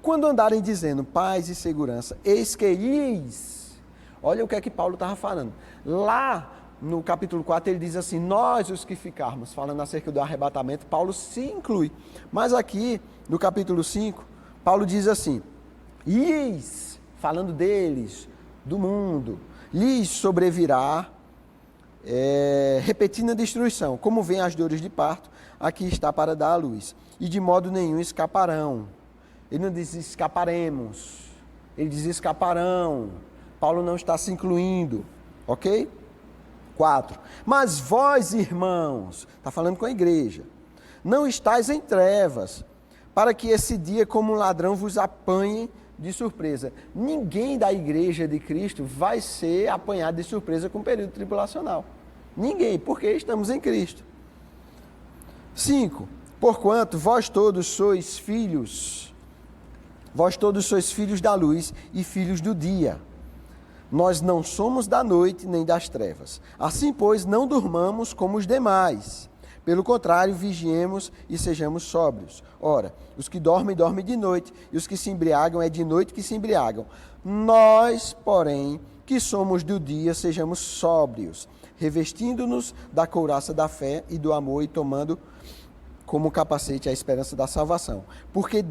[SPEAKER 1] Quando andarem dizendo paz e segurança, eis que is, olha o que é que Paulo estava falando. Lá no capítulo 4 ele diz assim, nós os que ficarmos, falando acerca do arrebatamento, Paulo se inclui. Mas aqui, no capítulo 5, Paulo diz assim, lhes, falando deles, do mundo, lhes sobrevirá repentina destruição, como vêm as dores de parto, aqui está para dar à luz, e de modo nenhum escaparão. Ele não diz escaparemos, ele diz escaparão. Paulo não está se incluindo, ok? 4. Mas vós, irmãos, está falando com a igreja, não estáis em trevas, para que esse dia como um ladrão vos apanhe de surpresa. Ninguém da igreja de Cristo vai ser apanhado de surpresa com o período tribulacional. Ninguém, porque estamos em Cristo. 5. Porquanto vós todos sois filhos da luz e filhos do dia. Nós não somos da noite nem das trevas. Assim, pois, não durmamos como os demais. Pelo contrário, vigiemos e sejamos sóbrios. Ora, os que dormem, dormem de noite, e os que se embriagam, é de noite que se embriagam. Nós, porém, que somos do dia, sejamos sóbrios, revestindo-nos da couraça da fé e do amor e tomando como capacete a esperança da salvação. Por que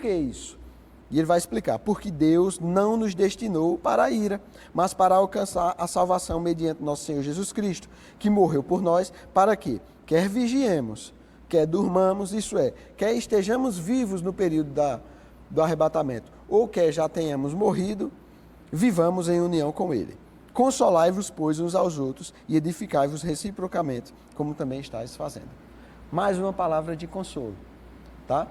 [SPEAKER 1] isso? E ele vai explicar, porque Deus não nos destinou para a ira, mas para alcançar a salvação mediante nosso Senhor Jesus Cristo, que morreu por nós, para que, quer vigiemos, quer durmamos, isso é, quer estejamos vivos no período do arrebatamento, ou quer já tenhamos morrido, vivamos em união com Ele. Consolai-vos, pois, uns aos outros e edificai-vos reciprocamente, como também estáis fazendo. Mais uma palavra de consolo, tá?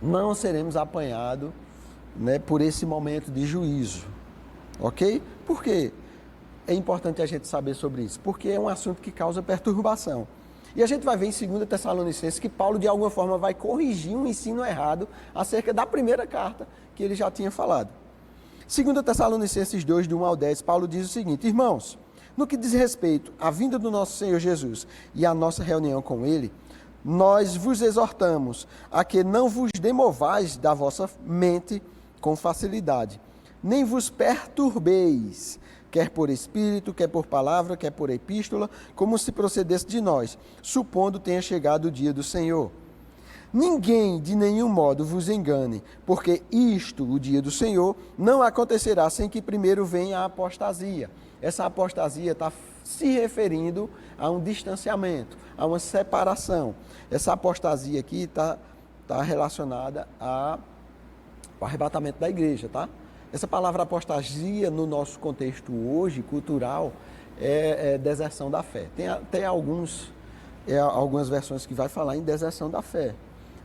[SPEAKER 1] Não seremos apanhados, né, por esse momento de juízo, ok? Por quê? É importante a gente saber sobre isso, porque é um assunto que causa perturbação. E a gente vai ver em 2 Tessalonicenses que Paulo, de alguma forma, vai corrigir um ensino errado acerca da primeira carta que ele já tinha falado. 2 Tessalonicenses 2, de 1 ao 10, Paulo diz o seguinte: irmãos, no que diz respeito à vinda do nosso Senhor Jesus e à nossa reunião com Ele, nós vos exortamos a que não vos demovais da vossa mente com facilidade, nem vos perturbeis, quer por espírito, quer por palavra, quer por epístola, como se procedesse de nós, supondo tenha chegado o dia do Senhor. Ninguém de nenhum modo vos engane, porque isto, o dia do Senhor, não acontecerá sem que primeiro venha a apostasia. Essa apostasia está se referindo a um distanciamento, a uma separação. Essa apostasia aqui está relacionada ao arrebatamento da igreja, tá? Essa palavra apostasia, no nosso contexto hoje, cultural, é deserção da fé. Tem algumas versões que vai falar em deserção da fé,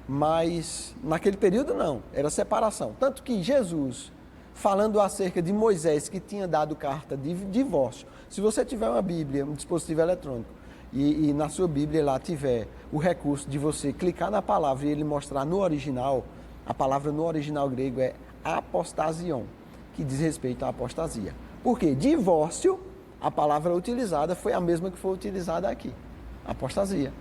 [SPEAKER 1] mas naquele período não, era separação. Tanto que Jesus, falando acerca de Moisés, que tinha dado carta de divórcio, se você tiver uma Bíblia, um dispositivo eletrônico, e na sua Bíblia lá tiver o recurso de você clicar na palavra e ele mostrar no original, a palavra no original grego é apostasion, que diz respeito à apostasia. Por quê? Divórcio, a palavra utilizada foi a mesma que foi utilizada aqui, apostasia.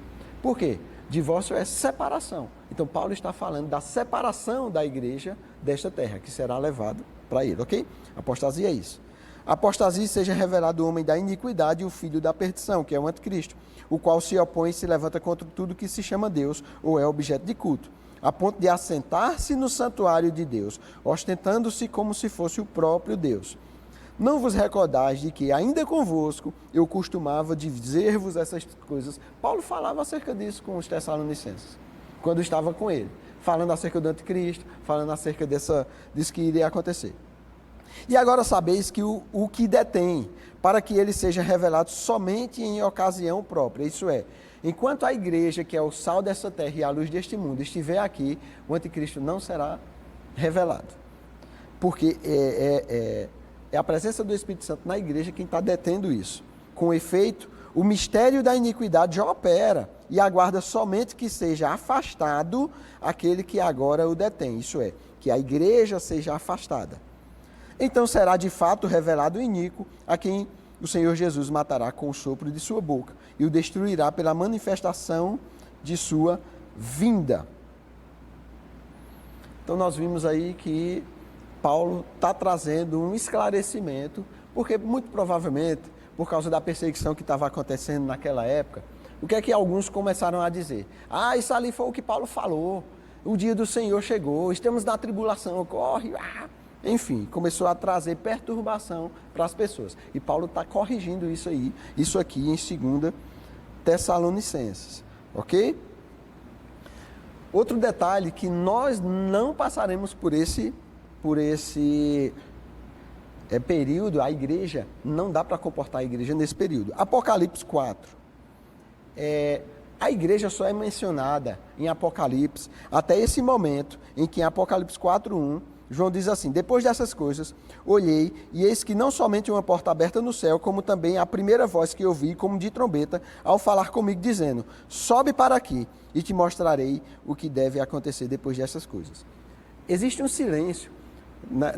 [SPEAKER 1] Por quê? Divórcio é separação. Então Paulo está falando da separação da igreja desta terra, que será levado para ele, ok? Apostasia é isso. Apostasia seja revelado o homem da iniquidade e o filho da perdição, que é o anticristo, o qual se opõe e se levanta contra tudo que se chama Deus ou é objeto de culto, a ponto de assentar-se no santuário de Deus, ostentando-se como se fosse o próprio Deus. Não vos recordais de que, ainda convosco, eu costumava dizer-vos essas coisas. Paulo falava acerca disso com os Tessalonicenses, quando estava com ele, falando acerca do anticristo, falando acerca disso que iria acontecer. E agora sabeis que o que detém, para que ele seja revelado somente em ocasião própria, isso é, enquanto a igreja, que é o sal dessa terra e a luz deste mundo, estiver aqui, o anticristo não será revelado. Porque é a presença do Espírito Santo na igreja quem está detendo isso. Com efeito, o mistério da iniquidade já opera e aguarda somente que seja afastado aquele que agora o detém, isso é, que a igreja seja afastada. Então será de fato revelado o iníquo, a quem o Senhor Jesus matará com o sopro de sua boca e o destruirá pela manifestação de sua vinda. Então nós vimos aí que Paulo está trazendo um esclarecimento, porque muito provavelmente, por causa da perseguição que estava acontecendo naquela época, o que é que alguns começaram a dizer? Ah, isso ali foi o que Paulo falou, o dia do Senhor chegou, estamos na tribulação, corre, enfim, começou a trazer perturbação para as pessoas. E Paulo está corrigindo isso aqui em 2 Tessalonicenses, ok? Outro detalhe que nós não passaremos por esse período, a igreja, não dá para comportar a igreja nesse período. Apocalipse 4. A igreja só é mencionada em Apocalipse até esse momento em que em Apocalipse 4:1, João diz assim: depois dessas coisas, olhei e eis que não somente uma porta aberta no céu, como também a primeira voz que ouvi, como de trombeta, ao falar comigo, dizendo: sobe para aqui e te mostrarei o que deve acontecer depois dessas coisas. Existe um silêncio,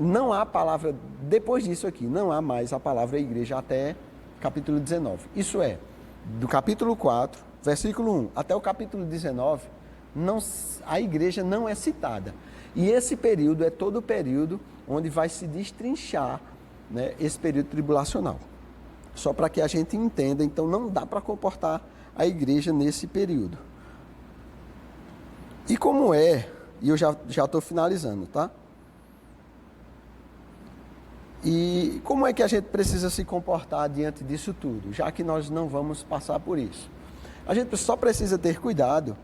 [SPEAKER 1] não há palavra, depois disso aqui, não há mais a palavra igreja até capítulo 19. Isso é, do capítulo 4, versículo 1 até o capítulo 19, a igreja não é citada. E esse período é todo o período onde vai se destrinchar, né, esse período tribulacional. só para que a gente entenda. Então, não dá para comportar a igreja nesse período. E como é, e eu já estou finalizando, tá? E como é que a gente precisa se comportar diante disso tudo, já que nós não vamos passar por isso? A gente só precisa ter cuidado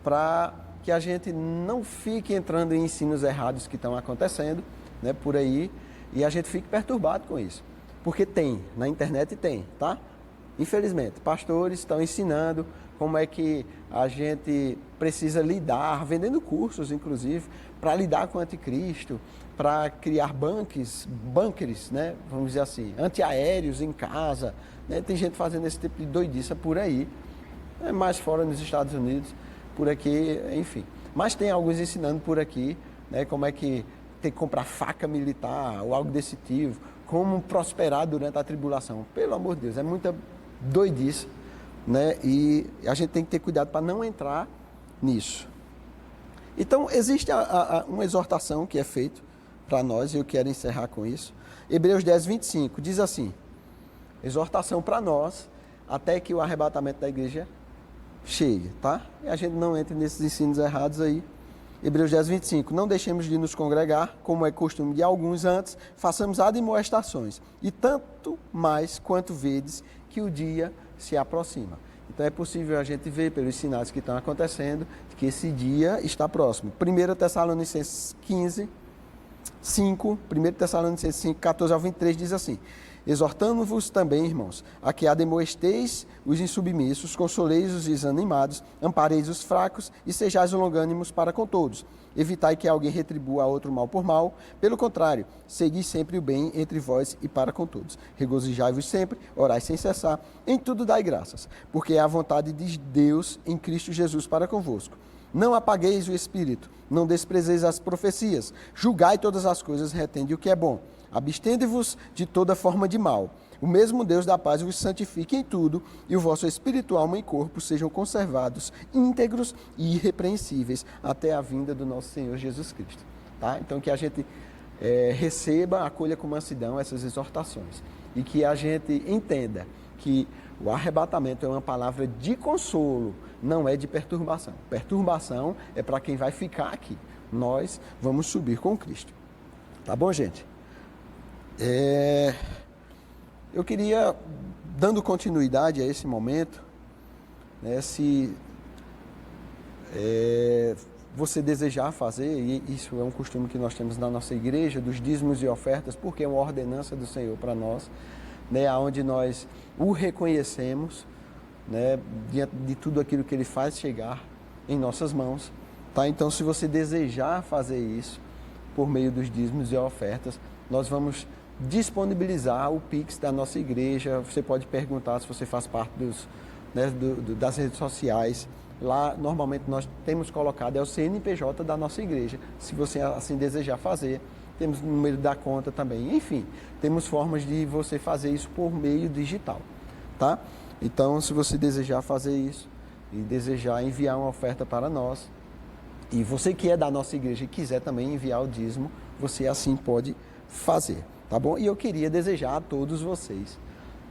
[SPEAKER 1] para que a gente não fique entrando em ensinos errados que estão acontecendo, né, por aí, e a gente fique perturbado com isso. Porque tem, na internet tem, tá? Infelizmente, pastores estão ensinando como é que a gente precisa lidar, vendendo cursos, inclusive, para lidar com o anticristo, para criar bunkers, né, vamos dizer assim, antiaéreos em casa, né? Tem gente fazendo esse tipo de doidiça por aí, mais fora nos Estados Unidos, por aqui, enfim. Mas tem alguns ensinando por aqui, né, como é que tem que comprar faca militar ou algo desse tipo, como prosperar durante a tribulação. Pelo amor de Deus, é muita doidice, né? E a gente tem que ter cuidado para não entrar nisso. Então, existe uma exortação que é feita para nós, e eu quero encerrar com isso. Hebreus 10, 25, diz assim, exortação para nós, até que o arrebatamento da igreja chegue, tá? E a gente não entre nesses ensinos errados aí. Hebreus 10, 25, não deixemos de nos congregar, como é costume de alguns antes, façamos admoestações, e tanto mais quanto vedes que o dia se aproxima. Então é possível a gente ver pelos sinais que estão acontecendo, que esse dia está próximo. 1 Tessalonicenses 15, 5, 1 Tessalonicenses 5, 14 ao 23 diz assim, exortando-vos também, irmãos, a que ademoesteis os insubmissos, consoleis os desanimados, ampareis os fracos e sejais longânimos para com todos. Evitai que alguém retribua a outro mal por mal, pelo contrário, segui sempre o bem entre vós e para com todos. Regozijai-vos sempre, orai sem cessar, em tudo dai graças, porque é a vontade de Deus em Cristo Jesus para convosco. Não apagueis o espírito, não desprezeis as profecias, julgai todas as coisas, retende o que é bom. Abstende-vos de toda forma de mal. O mesmo Deus da paz vos santifique em tudo, e o vosso espírito, alma e corpo sejam conservados, íntegros e irrepreensíveis, até a vinda do nosso Senhor Jesus Cristo. Tá? Então, que a gente receba, acolha com mansidão essas exortações, e que a gente entenda que o arrebatamento é uma palavra de consolo, não é de perturbação. Perturbação é para quem vai ficar aqui. Nós vamos subir com Cristo. Tá bom, gente? Eu queria, dando continuidade a esse momento, né, se você desejar fazer, e isso é um costume que nós temos na nossa igreja, dos dízimos e ofertas, porque é uma ordenança do Senhor para nós, né, onde nós o reconhecemos, né, diante de tudo aquilo que Ele faz chegar em nossas mãos. Tá? Então, se você desejar fazer isso, por meio dos dízimos e ofertas, nós vamos disponibilizar o Pix da nossa igreja. Você pode perguntar se você faz parte das redes sociais. Lá, normalmente, nós temos colocado, é o CNPJ da nossa igreja, se você assim desejar fazer. Temos o número da conta também. Enfim, temos formas de você fazer isso por meio digital, tá? Então, se você desejar fazer isso e desejar enviar uma oferta para nós, e você que é da nossa igreja e quiser também enviar o dízimo, você assim pode fazer, tá bom? E eu queria desejar a todos vocês,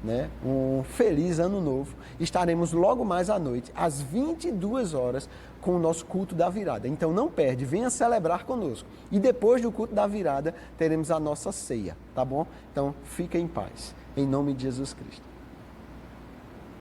[SPEAKER 1] né, um feliz ano novo. Estaremos logo mais à noite, às 22 horas, com o nosso culto da virada. Então não perde, venha celebrar conosco. E depois do culto da virada, teremos a nossa ceia, tá bom? Então fica em paz, em nome de Jesus Cristo.